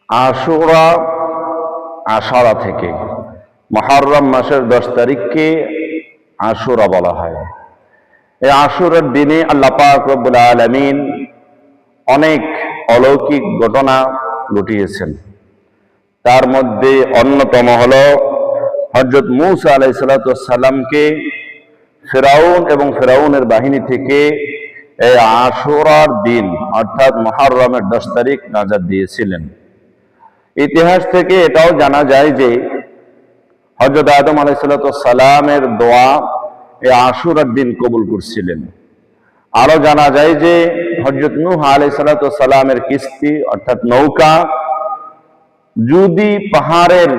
আশুরা আশারা থেকে, মুহররম মাসের 10 তারিখকে আশুরা বলা হয়। এই আশুরার দিনে আল্লাহ পাক রব্বুল আলামিন অনেক অলৌকিক ঘটনা ঘটিয়েছেন। তার মধ্যে অন্যতম হলো হযরত মূসা আলাইহিস সালামকে ফিরাউন এবং ফিরাউনের বাহিনী থেকে এই আশুরার দিন অর্থাৎ মুহররমের 10 তারিখ নাজাত দিয়েছিলেন। ইতিহাস থেকে এটাও জানা যায় যে হযরত আদম আলাইহিস সালামের দোয়া এই আশুরার দিন কবুল করছিলেন। আরো জানা যায় যে হযরত নূহ আলাইহিস সালামের কিস্তি অর্থাৎ নৌকা যদি পাহাড়ের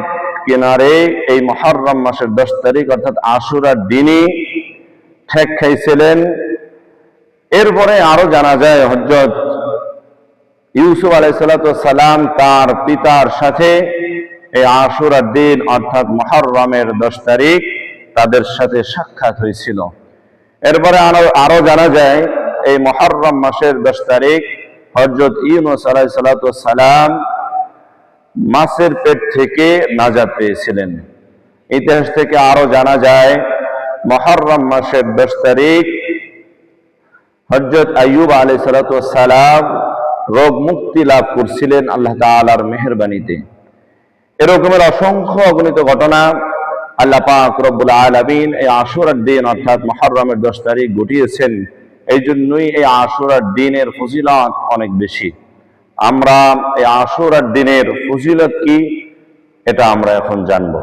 কিনারে এই মুহররম মাসের 10 তারিখ অর্থাৎ আশুরার দিনই ঠেক খাইছিলেন। এরপরে আরো জানা যায় হযরত ইউসুফ আলাইহিস সালাম তার পিতার সাথে এই আশুরার দিন অর্থাৎ মুহররমের 10 তারিখ তাদের সাথে সাক্ষাৎ হয়েছিল। এরপরে আরো জানা যায় এই মুহররম মাসের 10 তারিখ হযরত ইউনূস আলাইহিস সালাম মাছের পেট থেকে নাজাত পেয়েছিলেন। ইতিহাস থেকে আরো জানা যায় মুহররম মাসের 10 তারিখ হযরত আইয়ুব আলাইহিস সালাম রোগ মুক্তি লাভ করছিলেন আল্লাহ তাআলার মেহেরবানিতে। এরকমের অসংখ্য অগণিত ঘটনা আল্লাহ পাক রব্বুল আলামিন এই আশুরার দিন অর্থাৎ মুহররমের 10 তারিখ ঘটিয়েছেন। এই জন্যই এই আশুরার দিনের ফজিলত অনেক বেশি। আমরা এই আশুরার দিনের ফজিলত কি এটা আমরা এখন জানব।